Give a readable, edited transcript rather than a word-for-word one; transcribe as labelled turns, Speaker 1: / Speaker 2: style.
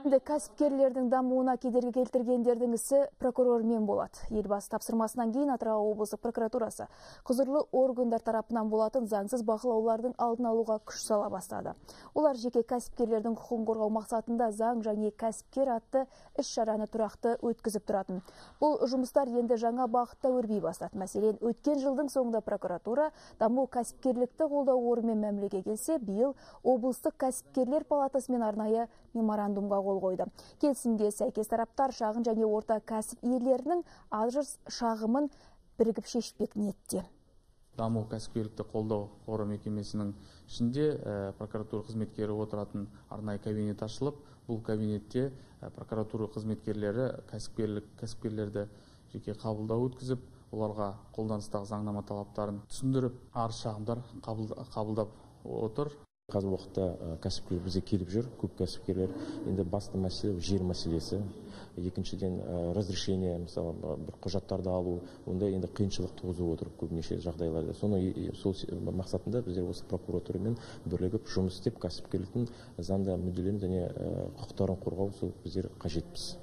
Speaker 1: Кәсіпкерлердің дамуына кедергі келтіргендердің ісі прокурормен болады. Елбасы тапсырмасынан кейін Атырау облыстық прокуратурасы құзырлы органдар тарапынан болатын заңсыз бақылаулардың алдын алуға күш сала бастады. Олар жеке кәсіпкерлердің құқығын қорғау мақсатында заң және кәсіпкер атты іс-шараны тұрақты өткізіп тұратын. Бұл жұмыстар енді жаңа бағытта өрбей бастады. Мәселен, өткен жылдың соңында прокуратура даму кәсіпкерлікті қолдау қорымен мәмілеге келсе, биыл облыстық кәсіпкерлер палатасымен арнайы меморандумға қол қойды. Келісімге сәйкес тараптар шағын және орта кәсіп иелерінің ажырс шағымын бірігіп шешпек ниетте.
Speaker 2: Даму кәсіпкерлікті қолдау қоры мекемесінің ішінде прокуратура қызметкері отыратын арнайы кабинет ашылып, бұл кабинетте прокуратура қызметкерлері кәсіпкерлерді жеке қабылдау өткізіп, оларға қолданыстағы заңнама талаптарын түсіндіріп, арыз шағымдар қабылдап отыр.
Speaker 3: Қазір уақытта кәсіпкерлер бізге келіп жүр, көп кәсіпкерлер. Енді басты мәселе жер мәселесі. Екіншіден разрешение, мысалы, бір құжаттарды алу, онда енді қиыншылық туғызып отыр көбінесе жағдайларда. Сол мақсатында біздер осы прокуратурамен бірлігіп жұмыс істеп, кәсіпкерліктің заңда мүдделерін және құқықтарын қорғау біздер қажетпіз.